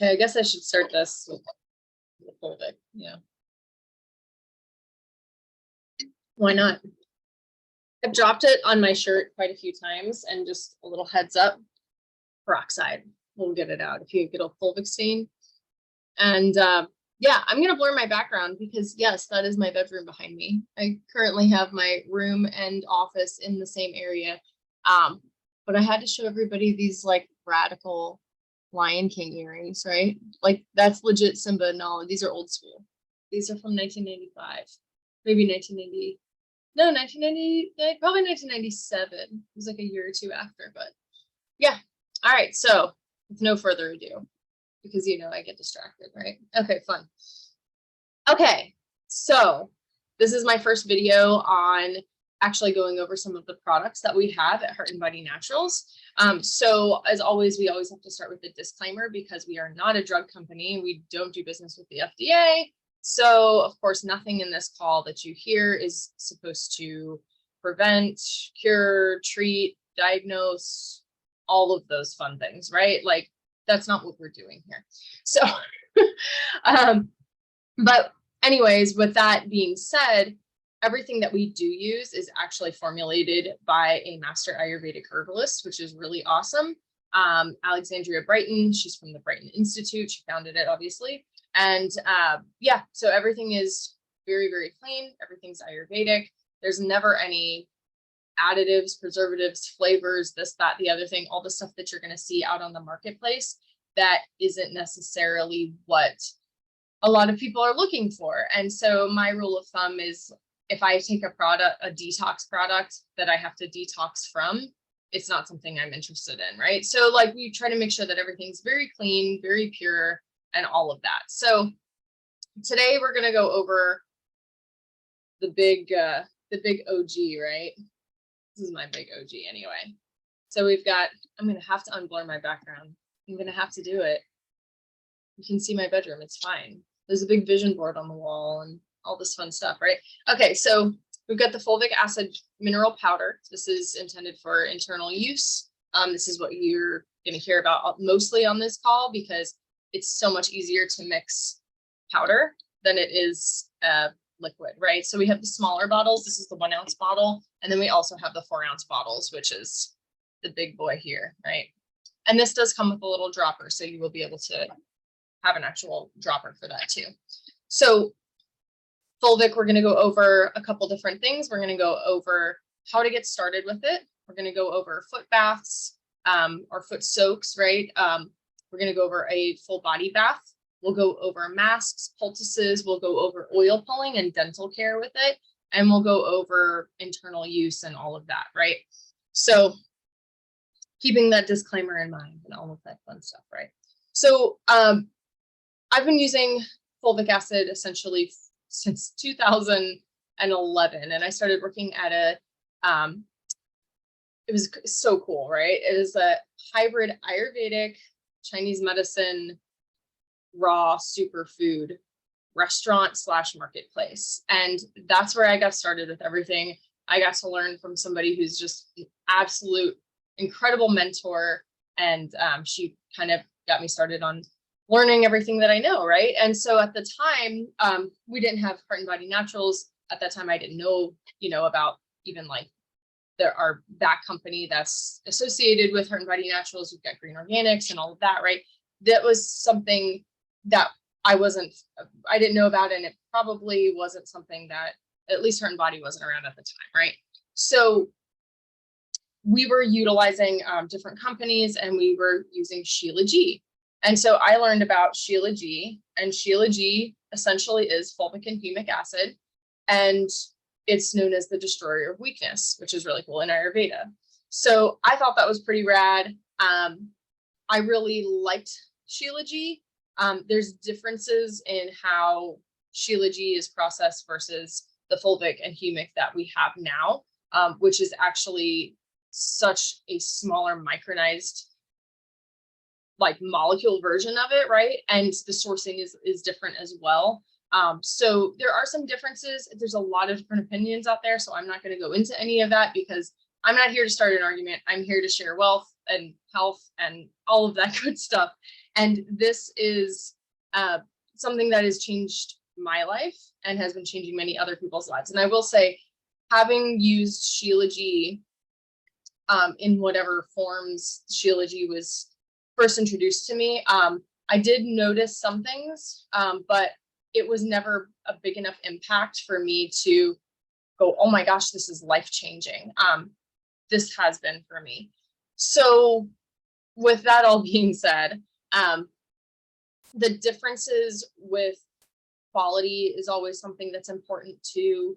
Okay, I guess I should start this with the Fulvic. Yeah. Why not? I've dropped it on my shirt quite a few times, and just a little heads up, peroxide will get it out if you get a Fulvic stain. And yeah, I'm going to blur my background because yes, that is my bedroom behind me. I currently have my room and office in the same area. But I had to show everybody these like radical Lion King earrings, right? Like that's legit Simba knowledge. These are old school. These are from 1995, maybe 1990. No, 1990, probably 1997. It was like a year or two after, but yeah. All right, so with no further ado, because you know I get distracted, right? Okay, fun. Okay, so this is my first video on actually going over some of the products that we have at Heart and Body Naturals. So as always, we always have to start with a disclaimer because we are not a drug company. We don't do business with the FDA. So of course, nothing in this call that you hear is supposed to prevent, cure, treat, diagnose, all of those fun things, right? Like that's not what we're doing here. So, but anyways, with that being said, everything that we do use is actually formulated by a master Ayurvedic herbalist, which is really awesome. Alexandria Brighton, she's from the Brighton Institute. She founded it, obviously. And yeah, so everything is very, very clean. Everything's Ayurvedic. There's never any additives, preservatives, flavors, this, that, the other thing, all the stuff that you're going to see out on the marketplace that isn't necessarily what a lot of people are looking for. And so my rule of thumb is if I take a product, a detox product that I have to detox from, it's not something I'm interested in, right? So like we try to make sure that everything's very clean, very pure, and all of that. So today we're going to go over the big OG, right? This is my big OG anyway. So we've got, I'm going to have to unblur my background. I'm going to have to do it. You can see my bedroom. It's fine. There's a big vision board on the wall and all this fun stuff, right? Okay, so we've got the fulvic acid mineral powder. This is intended for internal use. This is what you're going to hear about mostly on this call because it's so much easier to mix powder than it is liquid, right? So we have the smaller bottles. This is the 1 ounce bottle. And then we also have the 4 ounce bottles, which is the big boy here, right? And this does come with a little dropper. So you will be able to have an actual dropper for that too. So Fulvic, we're going to go over a couple different things. We're going to go over how to get started with it. We're going to go over foot baths or foot soaks, right? We're going to go over a full body bath. We'll go over masks, poultices. We'll go over oil pulling and dental care with it. And we'll go over internal use and all of that, right? So keeping that disclaimer in mind and all of that fun stuff, right? So I've been using fulvic acid essentially since 2011. And I started working at a, it was so cool, right? It is a hybrid Ayurvedic Chinese medicine raw superfood restaurant / marketplace. And that's where I got started with everything. I got to learn from somebody who's just an absolute incredible mentor. And she kind of got me started on learning everything that I know, right? And so at the time, we didn't have Heart and Body Naturals. At that time, I didn't know, about even like our back company that's associated with Heart and Body Naturals. We've got Green Organics and all of that, right? That was something that I didn't know about, and it probably wasn't something that at least Heart and Body wasn't around at the time, right? So we were utilizing different companies, and we were using Sheila G. And so I learned about Sheila G, and Sheila G essentially is fulvic and humic acid, and it's known as the destroyer of weakness, which is really cool in Ayurveda. So I thought that was pretty rad. I really liked Sheila G. There's differences in how Sheila G is processed versus the fulvic and humic that we have now, which is actually such a smaller micronized like molecule version of it, right? And the sourcing is different as well. So there are some differences. There's a lot of different opinions out there. So I'm not going to go into any of that because I'm not here to start an argument. I'm here to share wealth and health and all of that good stuff. And this is something that has changed my life and has been changing many other people's lives. And I will say, having used Shilajit in whatever forms Shilajit was first introduced to me, I did notice some things, but it was never a big enough impact for me to go, oh my gosh, this is life-changing. This has been for me. So with that all being said, the differences with quality is always something that's important too.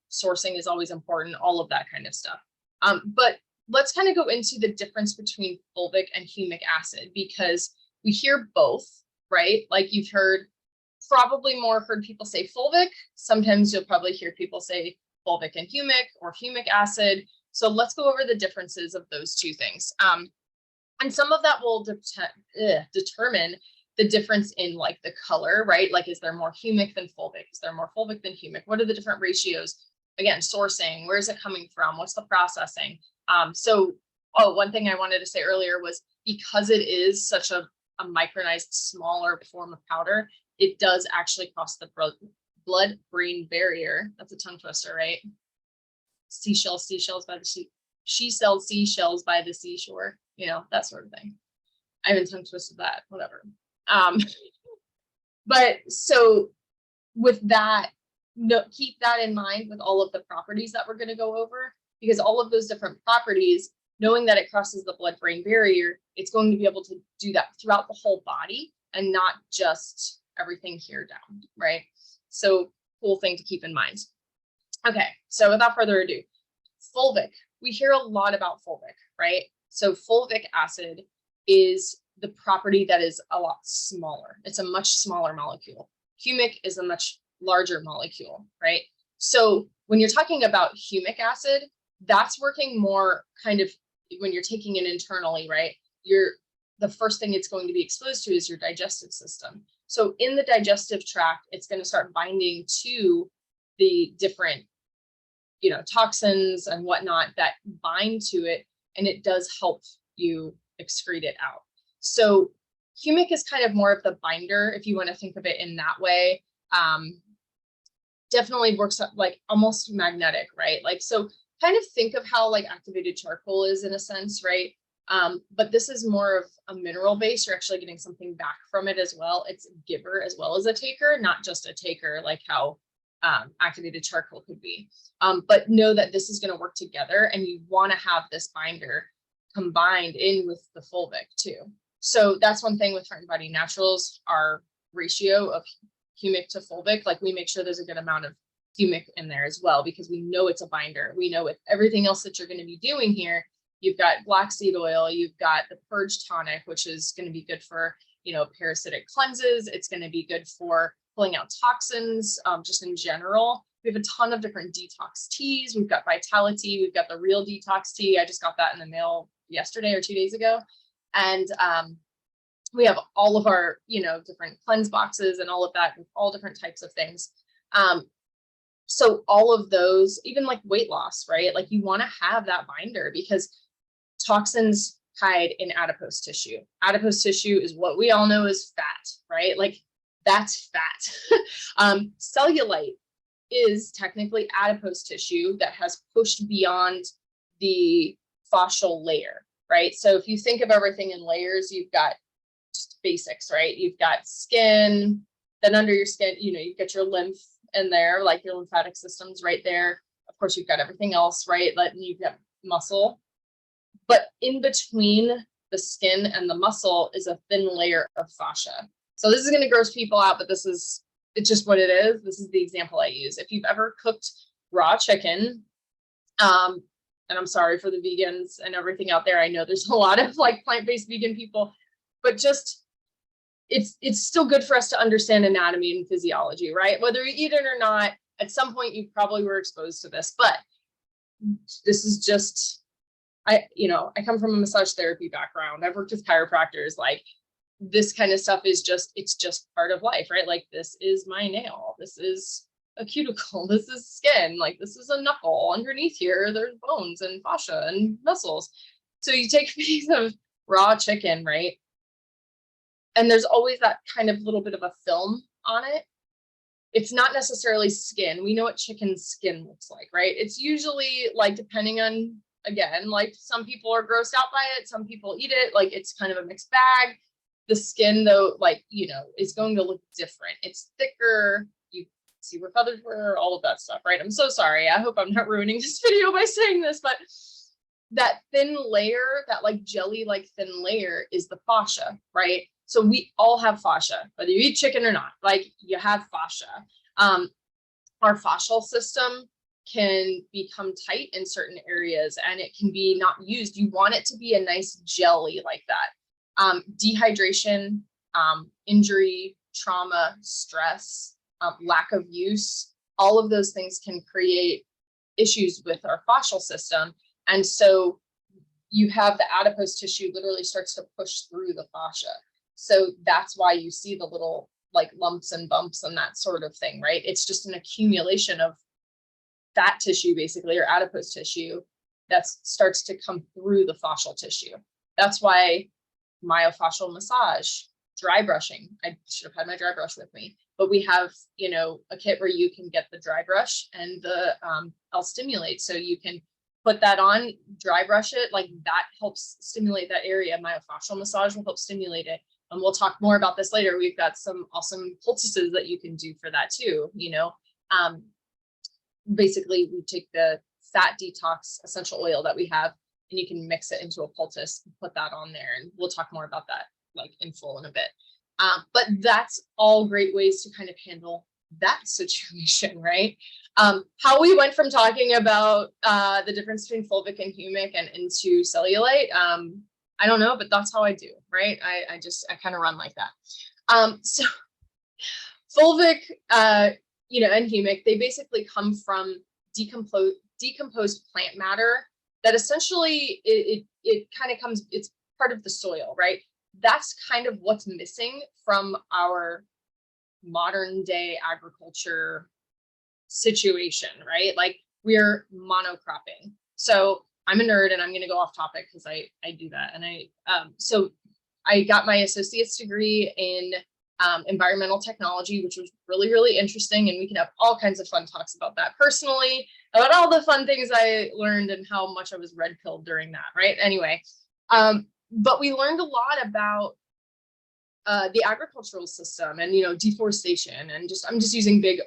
Sourcing is always important, all of that kind of stuff. But let's kind of go into the difference between fulvic and humic acid, because we hear both, right? Like you've probably more heard people say fulvic. Sometimes you'll probably hear people say fulvic and humic or humic acid. So let's go over the differences of those two things. And some of that will determine the difference in like the color, right? Like, is there more humic than fulvic? Is there more fulvic than humic? What are the different ratios? Again, sourcing, where is it coming from? What's the processing? One thing I wanted to say earlier was, because it is such a micronized, smaller form of powder, it does actually cross the blood-brain barrier. That's a tongue twister, right? Seashells by the sea. She sells seashells by the seashore, you know, that sort of thing. I haven't tongue twisted that, whatever. But so with that, keep that in mind with all of the properties that we're going to go over, because all of those different properties, knowing that it crosses the blood-brain barrier, it's going to be able to do that throughout the whole body and not just everything here down, right? So cool thing to keep in mind. Okay, so without further ado, fulvic. We hear a lot about fulvic, right? So fulvic acid is the property that is a lot smaller. It's a much smaller molecule. Humic is a much larger molecule, right? So when you're talking about humic acid, that's working more kind of when you're taking it internally, right? The first thing it's going to be exposed to is your digestive system. So in the digestive tract, it's going to start binding to the different, you know, toxins and whatnot that bind to it, and it does help you excrete it out. So humic is kind of more of the binder, if you want to think of it in that way. Definitely works like almost magnetic, right? Like, so kind of think of how like activated charcoal is in a sense, right? But this is more of a mineral base. You're actually getting something back from it as well. It's a giver as well as a taker, not just a taker, like how activated charcoal could be. But know that this is going to work together, and you want to have this binder combined in with the fulvic too. So that's one thing with Heart and Body Naturals, our ratio of humic to fulvic, like we make sure there's a good amount of humic in there as well, because we know it's a binder. We know with everything else that you're going to be doing here, you've got black seed oil, you've got the purge tonic, which is going to be good for, you know, parasitic cleanses. It's going to be good for pulling out toxins, just in general. We have a ton of different detox teas. We've got Vitality. We've got the Real Detox tea. I just got that in the mail yesterday or 2 days ago. And we have all of our, you know, different cleanse boxes and all of that, and all different types of things. So all of those, even like weight loss, right? Like you want to have that binder, because toxins hide in adipose tissue. Adipose tissue is what we all know is fat, right? Like that's fat. Cellulite is technically adipose tissue that has pushed beyond the fascial layer, right? So if you think of everything in layers, you've got just basics, right? You've got skin, then under your skin, you know, you've got your lymph in there, like your lymphatic system's right there. Of course, you've got everything else, right? Like you've got muscle, but in between the skin and the muscle is a thin layer of fascia. So this is going to gross people out, but it's just what it is. This is the example I use. If you've ever cooked raw chicken, and I'm sorry for the vegans and everything out there. I know there's a lot of like plant-based vegan people, but just it's still good for us to understand anatomy and physiology, right? Whether you eat it or not, at some point you probably were exposed to this, but this is just, I come from a massage therapy background. I've worked with chiropractors. Like this kind of stuff is it's just part of life, right? Like this is my nail. This is a cuticle. This is skin. Like this is a knuckle. Underneath here, there's bones and fascia and muscles. So you take a piece of raw chicken, right? and there's always that kind of little bit of a film on it. It's not necessarily skin. We know what chicken skin looks like, right? It's usually like, depending on, again, like some people are grossed out by it, some people eat it, like it's kind of a mixed bag. The skin though, like, you know, is going to look different. It's thicker. You see where feathers were, all of that stuff, right? I'm so sorry. I hope I'm not ruining this video by saying this, but that thin layer, that like jelly-like thin layer is the fascia, right? So we all have fascia, whether you eat chicken or not, like you have fascia. Our fascial system can become tight in certain areas and it can be not used. You want it to be a nice jelly like that. Dehydration, injury, trauma, stress, lack of use, all of those things can create issues with our fascial system. And so you have the adipose tissue literally starts to push through the fascia. So that's why you see the little like lumps and bumps and that sort of thing, right? It's just an accumulation of fat tissue basically, or adipose tissue that starts to come through the fascial tissue. That's why myofascial massage, dry brushing. I should have had my dry brush with me, but we have, you know, a kit where you can get the dry brush and the L-Stimulate. So you can put that on, dry brush it, like that helps stimulate that area. Myofascial massage will help stimulate it. And we'll talk more about this later. We've got some awesome Pultices that you can do for that too. You know, basically we take the fat detox essential oil that we have and you can mix it into a poultice and put that on there. And we'll talk more about that like in full in a bit. But that's all great ways to kind of handle that situation, right? How we went from talking about the difference between fulvic and humic and into cellulite, I don't know, but that's how I do, right? I kind of run like that. So fulvic, you know, and humic, they basically come from decomposed plant matter that essentially it kind of comes, it's part of the soil, right? That's kind of what's missing from our modern day agriculture situation, right? Like we're monocropping. So I'm a nerd and I'm going to go off topic because I do that. And so I got my associate's degree in environmental technology, which was really, really interesting. And we can have all kinds of fun talks about that personally, about all the fun things I learned and how much I was red pilled during that, right? Anyway, but we learned a lot about the agricultural system and, you know, deforestation and just, I'm just using big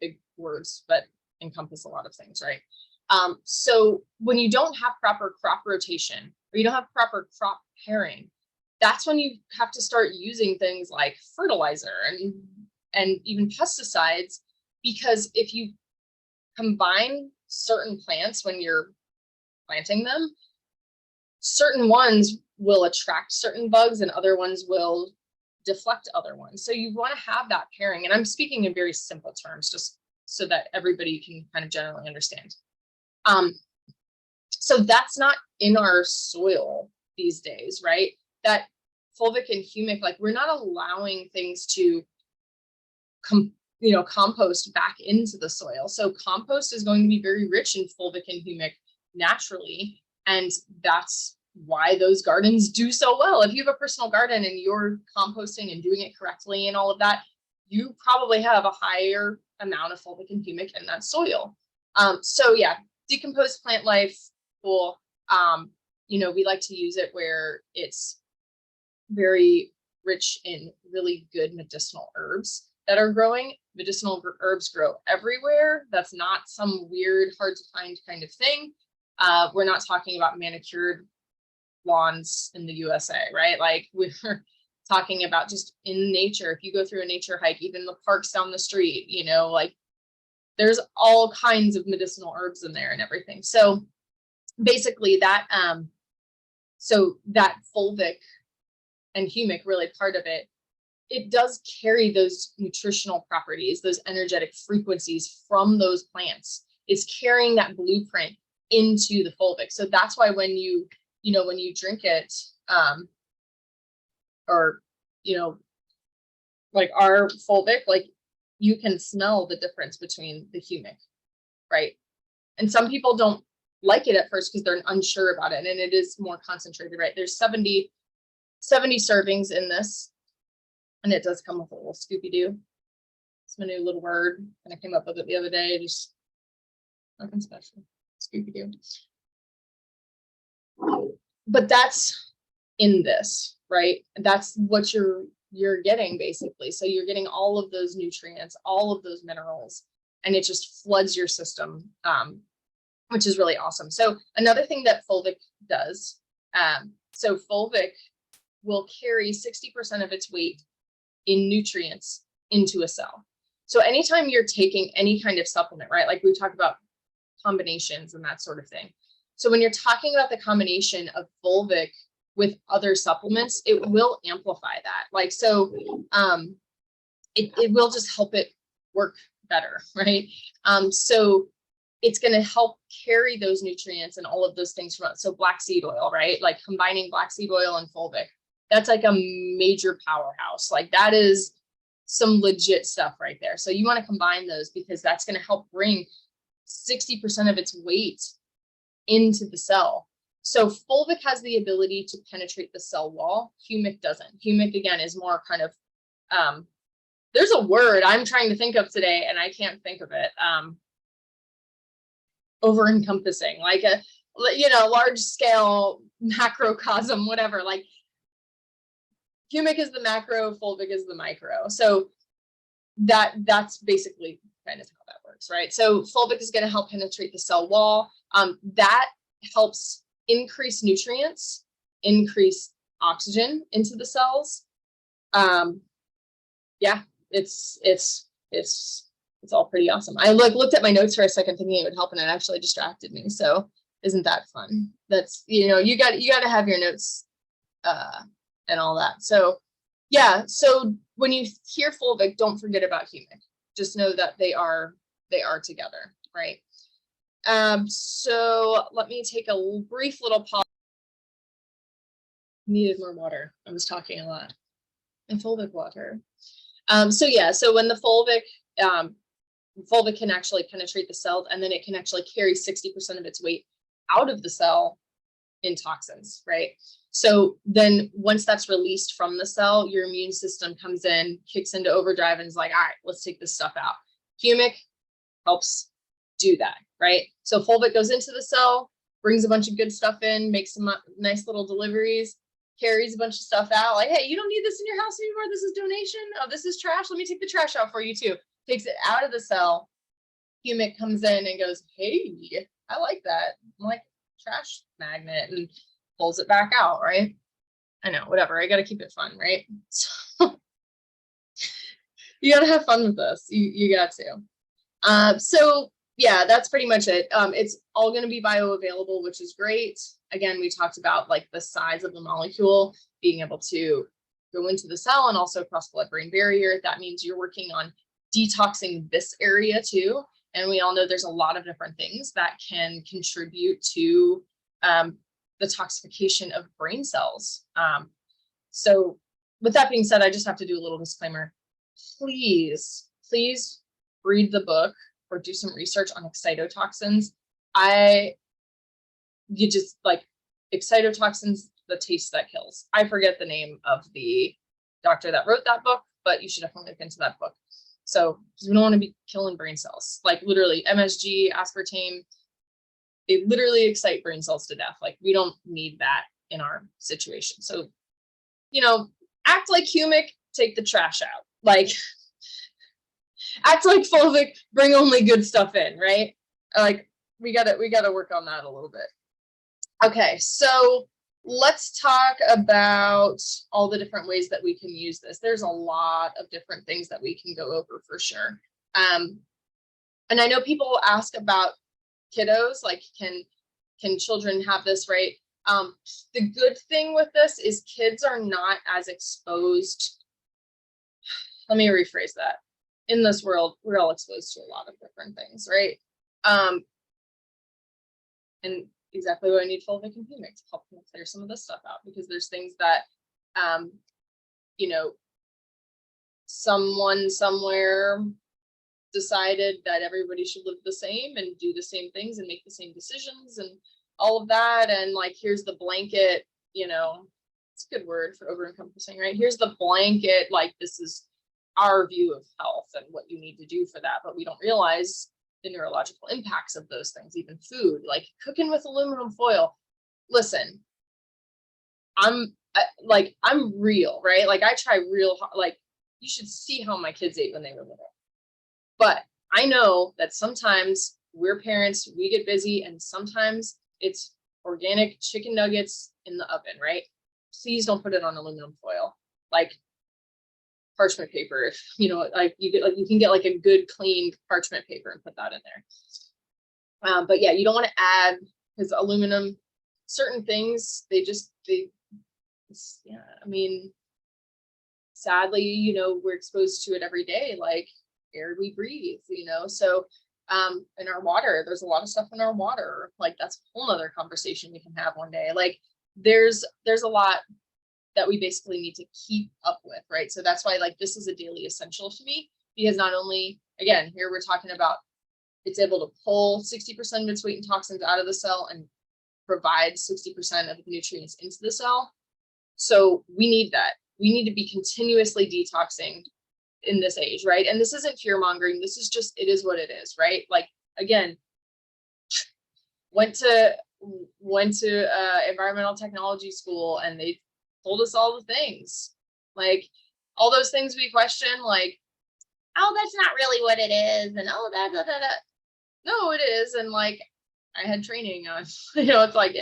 big words, but encompass a lot of things, right? So when you don't have proper crop rotation or you don't have proper crop pairing, that's when you have to start using things like fertilizer and even pesticides, because if you combine certain plants when you're planting them, certain ones will attract certain bugs and other ones will deflect other ones. So you want to have that pairing. And I'm speaking in very simple terms, just so that everybody can kind of generally understand. So that's not in our soil these days, right? That fulvic and humic, like we're not allowing things to compost back into the soil. So compost is going to be very rich in fulvic and humic naturally. And that's why those gardens do so well. If you have a personal garden and you're composting and doing it correctly and all of that, you probably have a higher amount of fulvic and humic in that soil. So yeah, decomposed plant life, cool. You know, we like to use it where it's very rich in really good medicinal herbs that are growing. Medicinal herbs grow everywhere. That's not some weird, hard to find kind of thing. We're not talking about manicured lawns in the USA, right? Like we're talking about just in nature. If you go through a nature hike, even the parks down the street, you know, like there's all kinds of medicinal herbs in there and everything. So basically that, so that fulvic and humic, really part of it, it does carry those nutritional properties, those energetic frequencies from those plants. It's carrying that blueprint into the fulvic. So that's why when you drink it, or, you know, like our fulvic, like you can smell the difference between the humic, right? And some people don't like it at first because they're unsure about it. And it is more concentrated, right? There's 70 70 servings in this, and it does come with a little Scooby-Doo. It's my new little word, and I came up with it the other day. Just nothing special, Scooby-Doo. But that's in this, right? That's what you're getting basically. So you're getting all of those nutrients, all of those minerals, and it just floods your system, which is really awesome. So another thing that Fulvic does, so Fulvic will carry 60% of its weight in nutrients into a cell. So anytime you're taking any kind of supplement, right? Like we talk about combinations and that sort of thing. So when you're talking about the combination of Fulvic with other supplements, it will amplify that. Like, so it will just help it work better, right? So it's going to help carry those nutrients and all of those things from it. So black seed oil, right? Like combining black seed oil and Fulvic, that's like a major powerhouse. Like that is some legit stuff right there. So you want to combine those because that's going to help bring 60% of its weight into the cell. So Fulvic has the ability to penetrate the cell wall. Humic doesn't. Humic, again, is more kind of, there's a word I'm trying to think of today and I can't think of it. Over encompassing, like a, you know, large scale macrocosm, whatever. Like Humic is the macro, Fulvic is the micro. So that's basically kind of how that works, right? So Fulvic is going to help penetrate the cell wall. That helps increase nutrients, increase oxygen into the cells. Yeah, it's all pretty awesome. I looked at my notes for a second thinking it would help and it actually distracted me. So isn't that fun? That's, you know, you got to have your notes and all that. So yeah, so when you hear Fulvic, don't forget about Humic. Just know that they are together, right? So let me take a brief little pause. Needed more water. I was talking a lot. And Fulvic water. So yeah, so when the Fulvic can actually penetrate the cell, and then it can actually carry 60% of its weight out of the cell in toxins, right? So then once that's released from the cell, your immune system comes in, kicks into overdrive, and is like, all right, let's take this stuff out. Humic helps do that, right? So Fulvic goes into the cell, brings a bunch of good stuff in, makes some nice little deliveries, carries a bunch of stuff out, like, hey, you don't need this in your house anymore. This is donation. Oh, this is trash. Let me take the trash out for you too. Takes it out of the cell. Humic comes in and goes, hey, I like that. I'm like trash magnet, and pulls it back out, right? I know, whatever. I got to keep it fun, right? So you got to have fun with this. You got to. So yeah, that's pretty much it. It's all going to be bioavailable, which is great. Again, we talked about like the size of the molecule being able to go into the cell and also cross blood-brain barrier. That means you're working on detoxing this area too. And we all know there's a lot of different things that can contribute to the toxification of brain cells. So with that being said, I just have to do a little disclaimer. Please read the book or do some research on excitotoxins. You just like excitotoxins, the taste that kills. I forget the name of the doctor that wrote that book, but you should definitely look into that book. So we don't want to be killing brain cells, like literally MSG, aspartame, they literally excite brain cells to death. Like we don't need that in our situation. So, you know, act like Humic, take the trash out. Like act like Fulvic, bring only good stuff in, right? Like we gotta work on that a little bit. Okay, so let's talk about all the different ways that we can use this. There's a lot of different things that we can go over for sure. And I know people ask about kiddos, like can children have this, right? The good thing with this is kids are not as exposed. Let me rephrase that. In this world, we're all exposed to a lot of different things, right? And exactly what I need Fulvic and Humic to help me clear some of this stuff out, because there's things that, you know, someone somewhere decided that everybody should live the same and do the same things and make the same decisions and all of that. And like, here's the blanket, you know, it's a good word for over encompassing, right? Here's the blanket, like this is our view of health and what you need to do for that, but we don't realize the neurological impacts of those things. Even food, like cooking with aluminum foil. Listen, I'm real, right? Like I try real hard. Like you should see how my kids ate when they were little. But I know that sometimes we're parents, we get busy, and sometimes it's organic chicken nuggets in the oven, right? Please don't put it on aluminum foil. Like parchment paper, if you know, like you can get like a good clean parchment paper and put that in there. But yeah, you don't want to add, because aluminum, certain things, yeah, I mean, sadly, you know, we're exposed to it every day, like air we breathe, you know. So in our water, there's a lot of stuff in our water, like that's a whole nother conversation we can have one day. Like there's a lot that we basically need to keep up with, right? So that's why like this is a daily essential to me, because not only, again, here we're talking about it's able to pull 60% of its weight and toxins out of the cell and provide 60% of the nutrients into the cell. So we need that. We need to be continuously detoxing in this age, right? And this isn't fear mongering. This is just, it is what it is, right? Like, again, went to environmental technology school, and they told us all the things, like all those things we question, like, oh, that's not really what it is, and oh, that. No, it is. And like, I had training on, you know, it's like,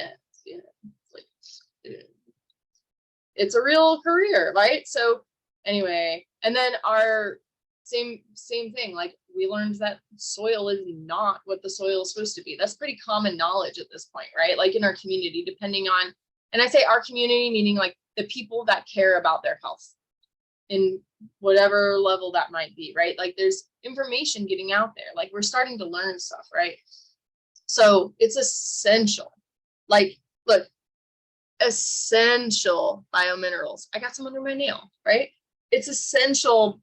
it's a real career, right? So anyway, and then our same thing, like we learned that soil is not what the soil is supposed to be. That's pretty common knowledge at this point, right? Like in our community, depending on, and I say our community, meaning like the people that care about their health in whatever level that might be, right? Like there's information getting out there, like we're starting to learn stuff, right? So it's essential. Like, look, essential biominerals. I got some under my nail, right? It's essential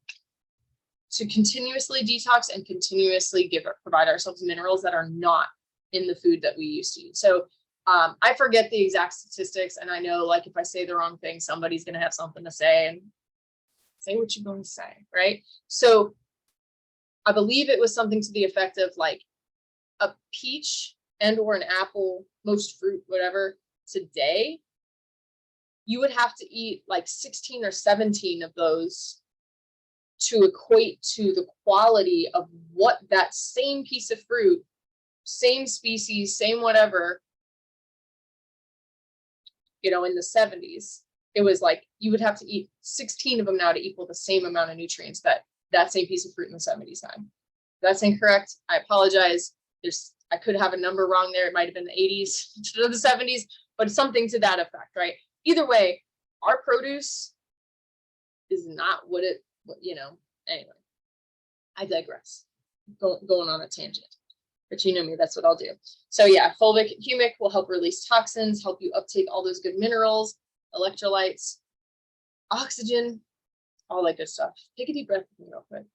to continuously detox and continuously provide ourselves minerals that are not in the food that we used to eat. So I forget the exact statistics, and I know like if I say the wrong thing, somebody's going to have something to say, and say what you're going to say, right? So I believe it was something to the effect of like a peach and or an apple, most fruit, whatever, today, you would have to eat like 16 or 17 of those to equate to the quality of what that same piece of fruit, same species, same whatever, you know, in the 70s. It was like you would have to eat 16 of them now to equal the same amount of nutrients that same piece of fruit in the 70s had. That's incorrect. I apologize. I could have a number wrong there. It might have been the 80s to the 70s, but something to that effect, right? Either way, our produce is not what you know, anyway, I digress. Going on a tangent, but you know me, that's what I'll do. So yeah, Fulvic Humic will help release toxins, help you uptake all those good minerals, electrolytes, oxygen, all that good stuff. Take a deep breath with me real quick.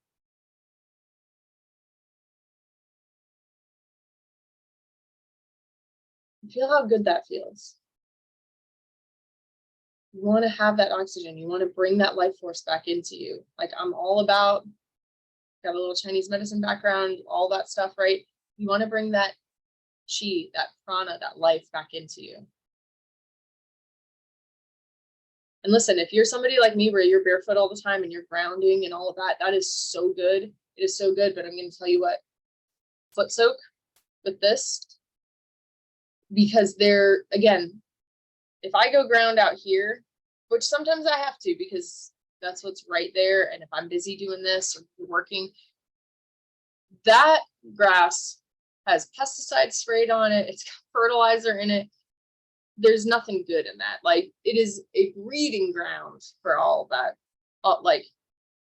Feel how good that feels. You want to have that oxygen. You want to bring that life force back into you. Like I'm all about, got a little Chinese medicine background, all that stuff, right? You want to bring that chi, that prana, that life back into you. And listen, if you're somebody like me where you're barefoot all the time and you're grounding and all of that, that is so good. It is so good. But I'm going to tell you what, foot soak with this, because they're, again, if I go ground out here, which sometimes I have to because that's what's right there, and if I'm busy doing this or working, that grass has pesticides sprayed on it, it's got fertilizer in it, there's nothing good in that. Like it is a breeding ground for all that, like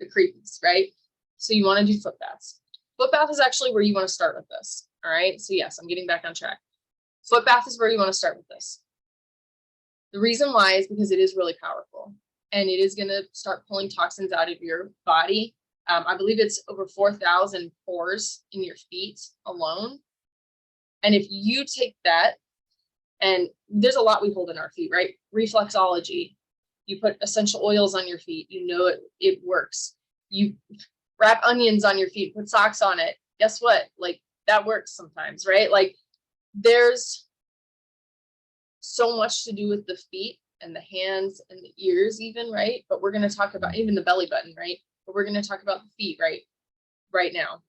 the creepies, right? So you want to do foot baths. Foot bath is actually where you want to start with this. All right, so yes, I'm getting back on track. Foot bath is where you want to start with this. The reason why is because it is really powerful, and it is going to start pulling toxins out of your body. I believe it's over 4,000 pores in your feet alone. And if you take that, and there's a lot we hold in our feet, right? Reflexology, You put essential oils on your feet, you know it works. You wrap onions on your feet, put socks on it. Guess what? Like that works sometimes, right? Like there's so much to do with the feet and the hands and the ears even, right? But we're going to talk about even the belly button, right? But we're going to talk about the feet right now.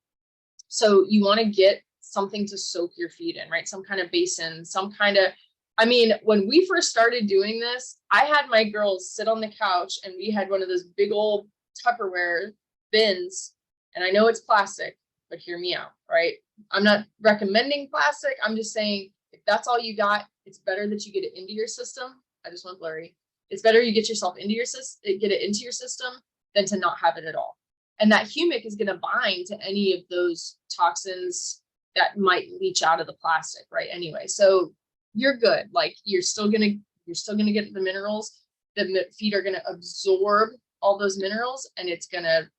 So you want to get something to soak your feet in, right? Some kind of basin, some kind of, I mean, when we first started doing this, I had my girls sit on the couch and we had one of those big old Tupperware bins. And I know it's plastic, but hear me out, right? I'm not recommending plastic. I'm just saying if that's all you got, it's better that you get it into your system. I just went blurry. It's better you get yourself into your system, get it into your system than to not have it at all. And that humic is going to bind to any of those toxins that might leach out of the plastic, right? Anyway, so you're good. Like you're still gonna get the minerals. The feet are gonna absorb all those minerals, and it's gonna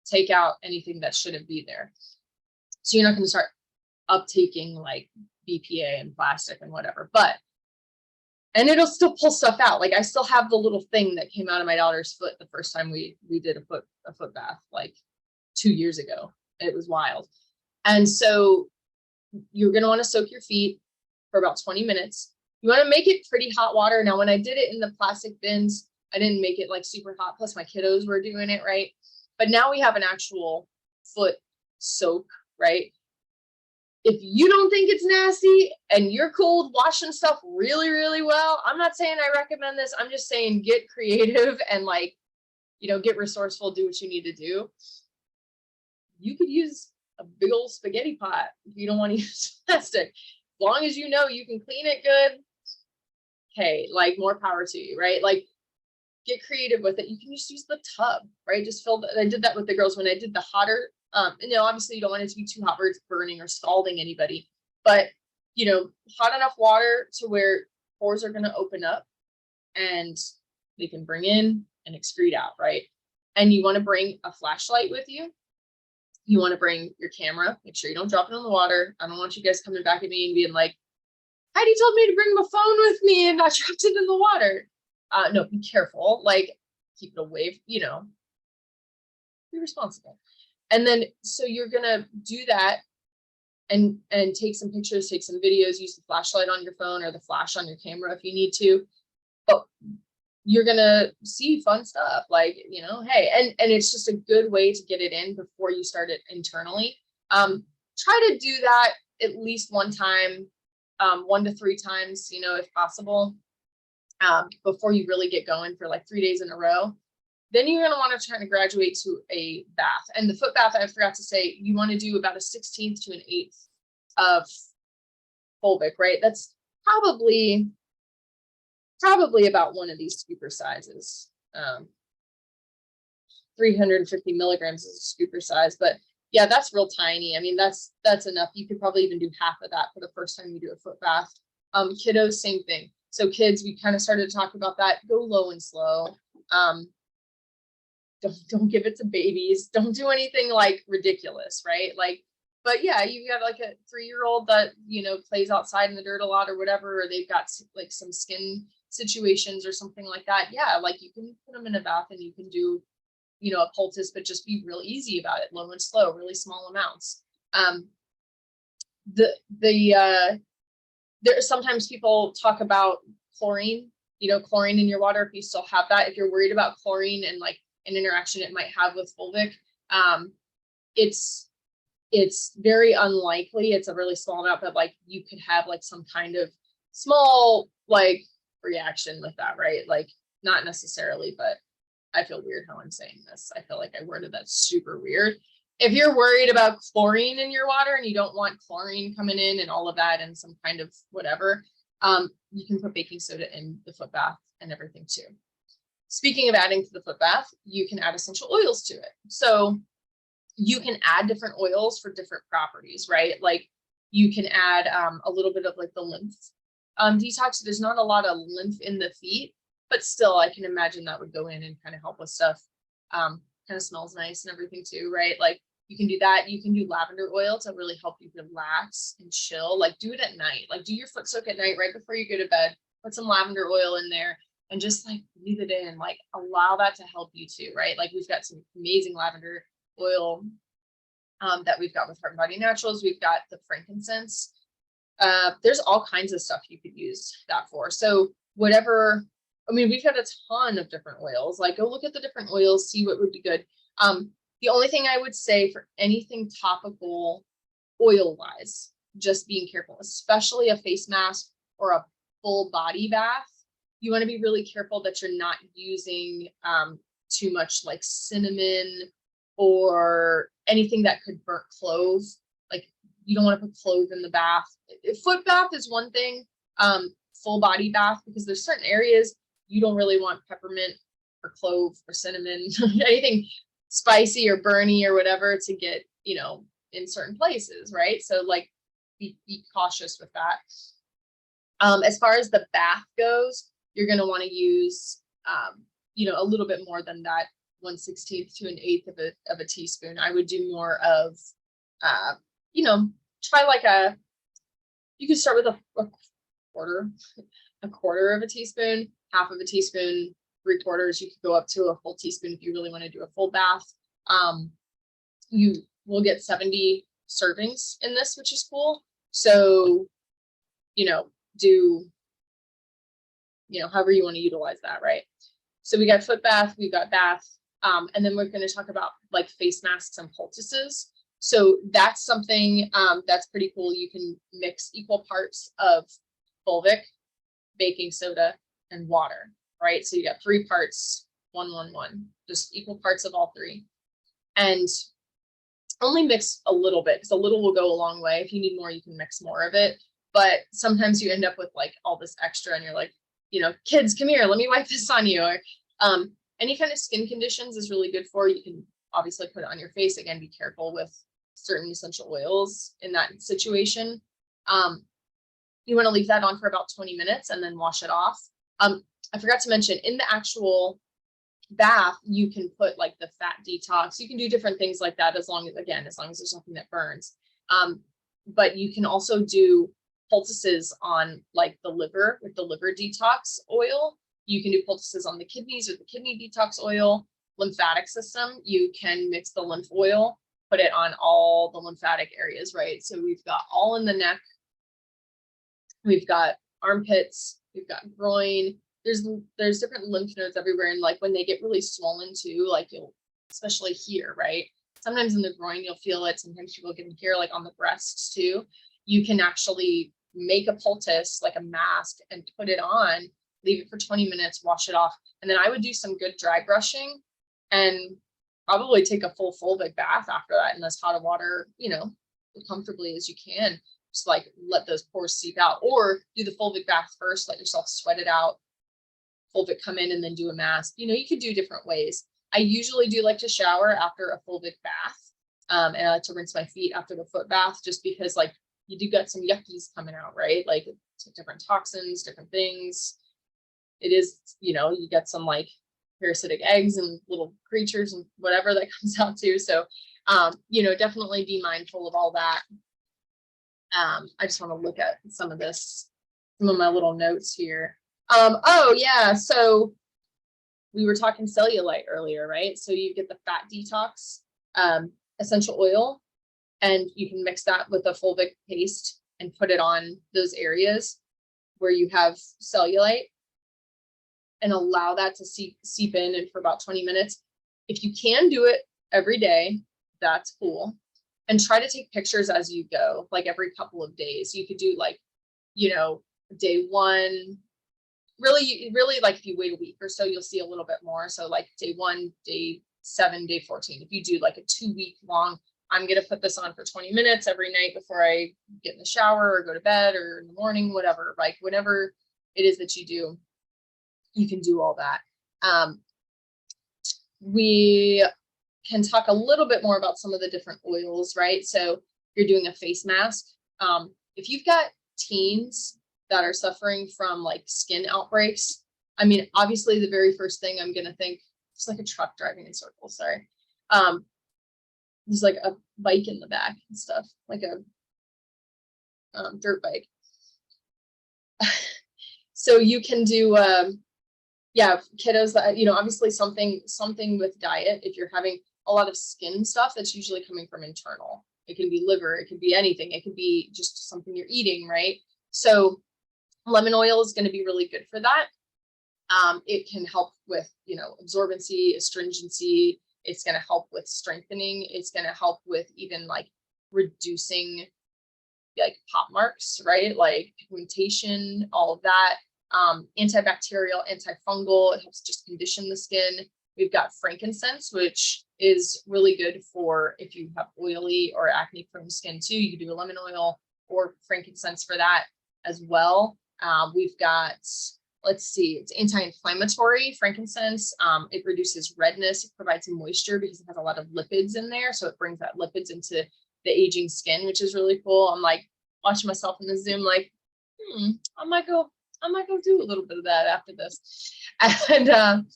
take out anything that shouldn't be there. So you're not gonna start uptaking like BPA and plastic and whatever, and it'll still pull stuff out. Like I still have the little thing that came out of my daughter's foot the first time we did a foot bath like 2 years ago. It was wild. And so you're going to want to soak your feet for about 20 minutes. You want to make it pretty hot water. Now, when I did it in the plastic bins, I didn't make it like super hot. Plus my kiddos were doing it, right? But now we have an actual foot soak, right? If you don't think it's nasty and you're cool with washing stuff really, really well, I'm not saying I recommend this. I'm just saying get creative and like, you know, get resourceful, do what you need to do. You could use a big old spaghetti pot if you don't want to use plastic. As long as you know you can clean it good, hey, like more power to you, right? Like get creative with it. You can just use the tub, right? Just fill I did that with the girls when I did the hotter. You know, obviously you don't want it to be too hot where it's burning or scalding anybody, but you know, hot enough water to where pores are going to open up and they can bring in and excrete out, right? And you want to bring a flashlight with you. You want to bring your camera. Make sure you don't drop it in the water. I don't want you guys coming back at me and being like, Heidi told me to bring my phone with me and I dropped it in the water. No, be careful. Like keep it away, you know, be responsible. And then, so you're going to do that and take some pictures, take some videos, use the flashlight on your phone or the flash on your camera if you need to. But you're going to see fun stuff like, you know, hey, and it's just a good way to get it in before you start it internally. Try to do that at least one time, 1 to 3 times, you know, if possible, before you really get going for like 3 days in a row. Then you're going to want to try to graduate to a bath. And the foot bath, I forgot to say, you want to do about a 16th to an 8th of Fulvic, right? That's probably about one of these scooper sizes. 350 milligrams is a scooper size, but yeah, that's real tiny. I mean, that's enough. You could probably even do half of that for the first time you do a foot bath. Kiddos, same thing. So kids, we kind of started to talk about that. Go low and slow. Don't give it to babies. Don't do anything like ridiculous, right? Like, but yeah, you got like a 3-year-old that, you know, plays outside in the dirt a lot or whatever, or they've got like some skin situations or something like that. Yeah, like you can put them in a bath and you can do, you know, a poultice, but just be real easy about it, low and slow, really small amounts. There sometimes people talk about chlorine, you know, chlorine in your water. If you still have that, if you're worried about chlorine and like an interaction it might have with Fulvic, it's very unlikely. It's a really small amount, but like you could have like some kind of small like reaction with that, right? Like not necessarily, but I feel weird how I'm saying this. I feel like I worded that super weird. If you're worried about chlorine in your water and you don't want chlorine coming in and all of that and some kind of whatever, you can put baking soda in the foot bath and everything too. Speaking of adding to the foot bath, you can add essential oils to it. So you can add different oils for different properties, right? Like you can add a little bit of like the lymph detox. There's not a lot of lymph in the feet, but still I can imagine that would go in and kind of help with stuff. Kind of smells nice and everything too, right? Like you can do that. You can do lavender oil to really help you relax and chill. Like do it at night. Like do your foot soak at night right before you go to bed. Put some lavender oil in there. and just like breathe it in, like allow that to help you too, right? Like we've got some amazing lavender oil that we've got with Heart and Body Naturals. We've got the frankincense. There's all kinds of stuff you could use that for. So whatever, I mean, we've got a ton of different oils. Like go look at the different oils, see what would be good. The only thing I would say for anything topical oil wise, just being careful, especially a face mask or a full body bath. You want to be really careful that you're not using too much like cinnamon or anything that could burn clove. Like you don't want to put clove in the bath. Foot bath is one thing, full body bath, because there's certain areas you don't really want peppermint or clove or cinnamon, anything spicy or burny or whatever to get, you know, in certain places, right? So like be cautious with that. As far as the bath goes, you're going to want to use, you know, a little bit more than that 1/16 to an 1/8 of a teaspoon. I would do more of, you know, try like you could start with a quarter of a teaspoon, half of a teaspoon, 3/4. You could go up to a full teaspoon if you really want to do a full bath. You will get 70 servings in this, which is cool. So, you know, do, you know, however you want to utilize that, right? So we got foot bath, we've got bath, and then we're going to talk about like face masks and poultices. So that's something that's pretty cool. You can mix equal parts of fulvic, baking soda, and water, right? So you got 3 parts, 1, 1, 1, just equal parts of all 3. And only mix a little bit, because a little will go a long way. If you need more, you can mix more of it. But sometimes you end up with like all this extra and you're like, you know, kids, come here, let me wipe this on you. Or any kind of skin conditions is really good for. You can obviously put it on your face. Again, be careful with certain essential oils in that situation. You want to leave that on for about 20 minutes and then wash it off. I forgot to mention, in the actual bath, you can put like the fat detox. You can do different things like that, as long as there's something that burns. But you can also do poultices on like the liver with the liver detox oil. You can do poultices on the kidneys with the kidney detox oil. Lymphatic system, you can mix the lymph oil, put it on all the lymphatic areas, right? So we've got all in the neck, we've got armpits, we've got groin. There's different lymph nodes everywhere, and like when they get really swollen too, like you'll, especially here, right? Sometimes in the groin you'll feel it. Sometimes people get here, like on the breasts too. You can actually make a poultice, like a mask, and put it on, leave it for 20 minutes, wash it off, and then I would do some good dry brushing and probably take a full fulvic bath after that in as hot of water, you know, as comfortably as you can. Just like let those pores seep out, or do the fulvic bath first, let yourself sweat it out, fulvic come in, and then do a mask. You know, you could do different ways. I usually do like to shower after a fulvic bath, and I like to rinse my feet after the foot bath, just because like you do get some yuckies coming out, right? Like different toxins, different things. It is, you know, you get some like parasitic eggs and little creatures and whatever that comes out too. So, you know, definitely be mindful of all that. I just want to look at some of my little notes here. Oh yeah, so we were talking cellulite earlier, right? So you get the fat detox essential oil, and you can mix that with a fulvic paste and put it on those areas where you have cellulite, and allow that to seep in, and for about 20 minutes. If you can do it every day, that's cool. And try to take pictures as you go, like every couple of days. You could do like, you know, day 1, really like if you wait a week or so, you'll see a little bit more. So like day 1, day 7, day 14. If you do like a 2-week long, I'm going to put this on for 20 minutes every night before I get in the shower or go to bed or in the morning, whatever, like whatever it is that you do, you can do all that. We can talk a little bit more about some of the different oils, right? So you're doing a face mask. If you've got teens that are suffering from like skin outbreaks, I mean, obviously the very first thing I'm going to think, it's like a truck driving in circles, sorry. There's like a bike in the back and stuff, like a dirt bike. So you can do yeah, kiddos that, obviously something with diet. If you're having a lot of skin stuff, that's usually coming from internal. It can be liver, it could be anything. It could be just something you're eating, right? So lemon oil is going to be really good for that. It can help with, absorbency, astringency. It's going to help with strengthening. It's going to help with even like reducing like pop marks, right? Like pigmentation, all of that. Antibacterial, antifungal. It helps just condition the skin. We've got frankincense, which is really good for if you have oily or acne prone skin too. You can do a lemon oil or frankincense for that as well. We've got, let's see, it's anti-inflammatory, frankincense. It reduces redness. It provides moisture because it has a lot of lipids in there. So it brings that lipids into the aging skin, which is really cool. I'm like watching myself in the Zoom, like, I might go do a little bit of that after this. And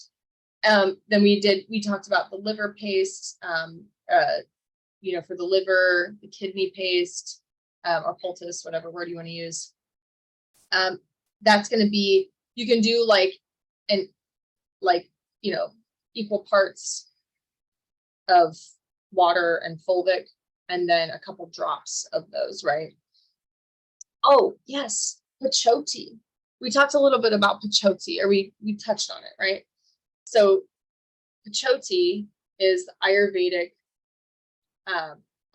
then we talked about the liver paste, for the liver, the kidney paste, or poultice, whatever word you want to use. That's going to be, you can do equal parts of water and fulvic, and then a couple drops of those, right? Oh, yes, peyote. We talked a little bit about peyote, or we touched on it, right? So peyote is Ayurvedic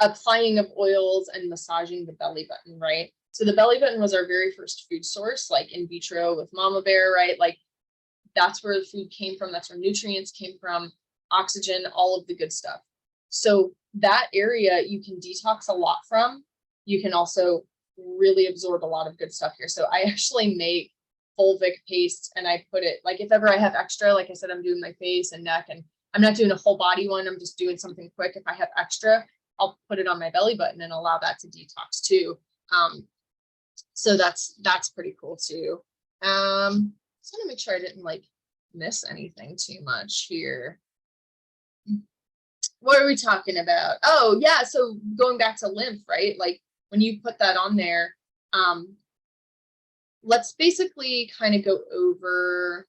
applying of oils and massaging the belly button, right? So the belly button was our very first food source, like in vitro with mama bear, right? Like that's where the food came from. That's where nutrients came from, oxygen, all of the good stuff. So that area you can detox a lot from. You can also really absorb a lot of good stuff here. So I actually make fulvic paste, and I put it, like if ever I have extra, like I said, I'm doing my face and neck, and I'm not doing a whole body one, I'm just doing something quick. If I have extra, I'll put it on my belly button and allow that to detox too. So that's pretty cool too. Just want to make sure I didn't like miss anything too much here. What are we talking about? Oh yeah, so going back to lymph, right? Like when you put that on there, let's basically kind of go over,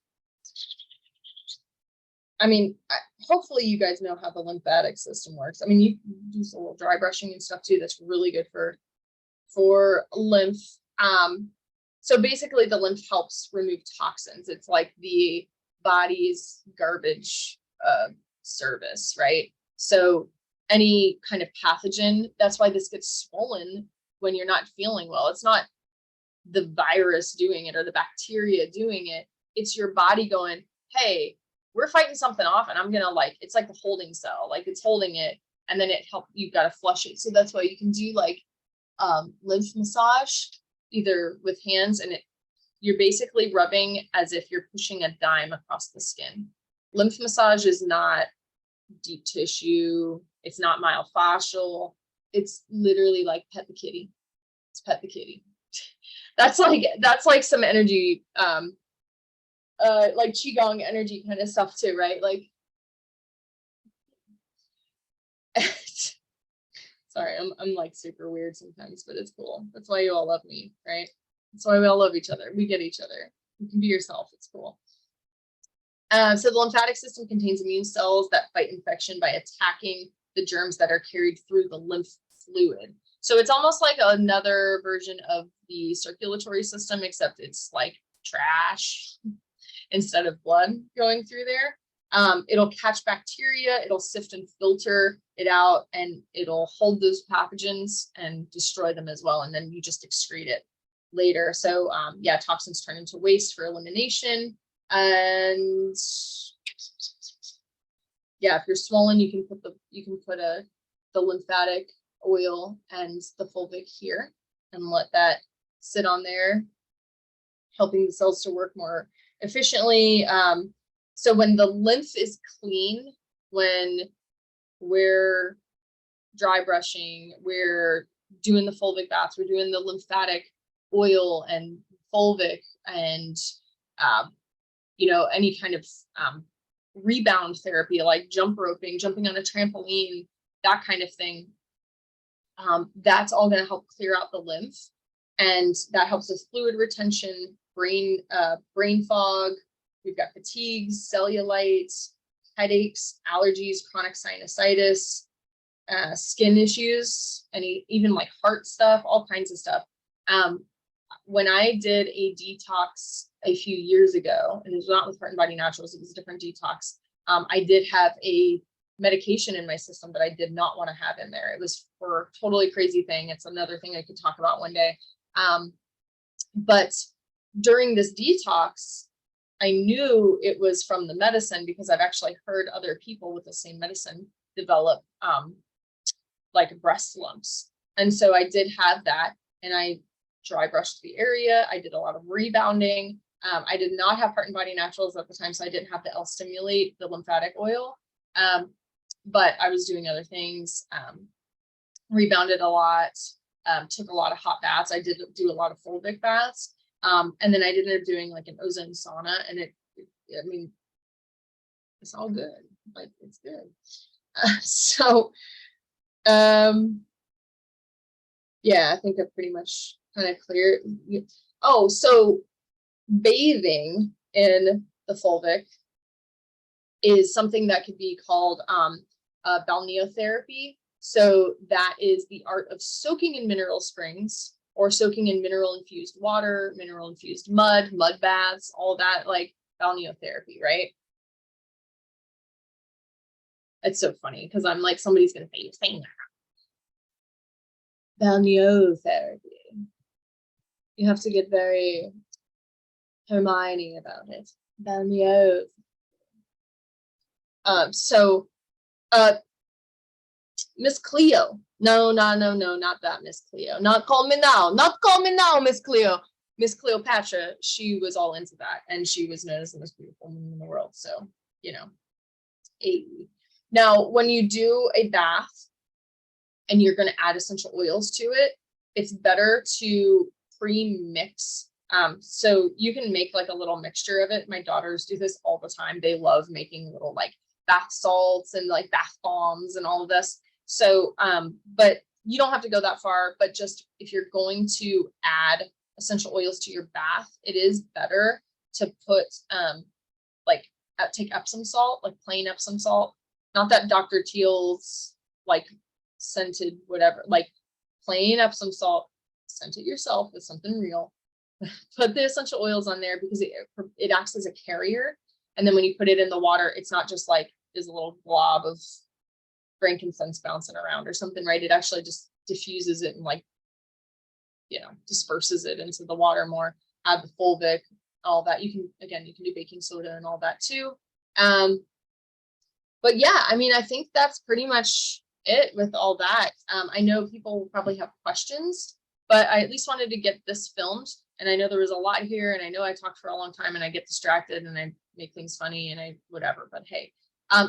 I mean, hopefully you guys know how the lymphatic system works. I mean, you do a little dry brushing and stuff too. That's really good for lymph. So basically the lymph helps remove toxins. It's like the body's garbage service, right? So any kind of pathogen, that's why this gets swollen when you're not feeling well. It's not the virus doing it or the bacteria doing it. It's your body going, hey, we're fighting something off, and I'm gonna it's like the holding cell, like it's holding it, and then you've got to flush it. So that's why you can do like lymph massage, either with hands, and you're basically rubbing as if you're pushing a dime across the skin. Lymph massage is not deep tissue. It's not myofascial. It's literally like pet the kitty. It's pet the kitty. That's like some energy, like qigong energy kind of stuff too, right? Like, sorry, I'm like super weird sometimes, but it's cool. That's why you all love me, right? That's why we all love each other. We get each other. You can be yourself. It's cool. So the lymphatic system contains immune cells that fight infection by attacking the germs that are carried through the lymph fluid. So it's almost like another version of the circulatory system, except it's like trash instead of blood going through there. It'll catch bacteria, it'll sift and filter it out, and it'll hold those pathogens and destroy them as well. And then you just excrete it later. So yeah, toxins turn into waste for elimination. And yeah, if you're swollen, you can put the lymphatic oil and the fulvic here and let that sit on there, helping the cells to work more efficiently. So when the lymph is clean, when we're dry brushing, we're doing the fulvic baths, we're doing the lymphatic oil and fulvic, and any kind of rebound therapy, like jump roping, jumping on a trampoline, that kind of thing. That's all going to help clear out the lymph, and that helps with fluid retention, brain fog, We've got fatigues, cellulite, headaches, allergies, chronic sinusitis, skin issues, even like heart stuff, all kinds of stuff. When I did a detox a few years ago, and it was not with Heart and Body Naturals, it was a different detox. I did have a medication in my system that I did not want to have in there. It was for a totally crazy thing. It's another thing I could talk about one day. But during this detox, I knew it was from the medicine because I've actually heard other people with the same medicine develop like breast lumps. And so I did have that, and I dry brushed the area. I did a lot of rebounding. I did not have Heart and Body Naturals at the time, so I didn't have the L-Stimulate, the lymphatic oil. But I was doing other things, rebounded a lot, took a lot of hot baths. I did do a lot of Fulvic baths. And then I ended up doing like an ozone sauna, and I mean, it's all good. Like, it's good. Yeah, I think I pretty much kind of cleared. Oh, so bathing in the Fulvic is something that could be called balneotherapy. So that is the art of soaking in mineral springs or soaking in mineral infused water, mineral infused mud baths, all that, like balneotherapy, right? It's so funny because I'm like, somebody's gonna say you're saying that. Balneotherapy. You have to get very Hermione about it. Balneotherapy. Miss Cleo. No, not that Miss Cleo. Not call me now. Not call me now, Miss Cleo. Miss Cleopatra, she was all into that, and she was known as the most beautiful woman in the world. So, you know. Now, when you do a bath and you're going to add essential oils to it, it's better to pre-mix. So you can make like a little mixture of it. My daughters do this all the time. They love making little like bath salts and like bath bombs and all of this. So, but you don't have to go that far, but just if you're going to add essential oils to your bath, it is better to put, take Epsom salt, like plain Epsom salt, not that Dr. Teal's like scented, whatever, like plain Epsom salt, scent it yourself with something real, put the essential oils on there because it acts as a carrier. And then when you put it in the water, it's not just like there's a little blob of frankincense bouncing around or something, right? It actually just diffuses it and like, you know, disperses it into the water more. Add the Fulvic, all that. You can do baking soda and all that too. But yeah, I mean, I think that's pretty much it with all that. I know people will probably have questions, but I at least wanted to get this filmed. And I know there was a lot here, and I know I talked for a long time and I get distracted and I make things funny and whatever, but hey,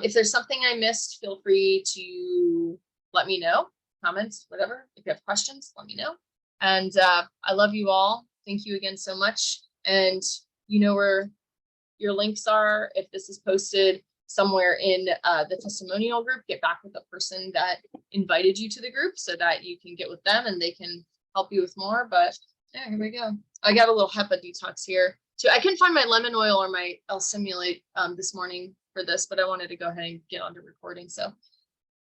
if there's something I missed, feel free to let me know, comments, whatever. If you have questions, let me know. And I love you all. Thank you again so much. And you know where your links are. If this is posted somewhere in the testimonial group, get back with the person that invited you to the group so that you can get with them and they can help you with more. But yeah, here we go. I got a little HEPA detox here too. I couldn't find my lemon oil or my L-Simulate this morning for this, but I wanted to go ahead and get onto recording. So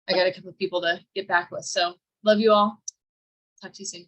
I got a couple of people to get back with. So love you all. Talk to you soon.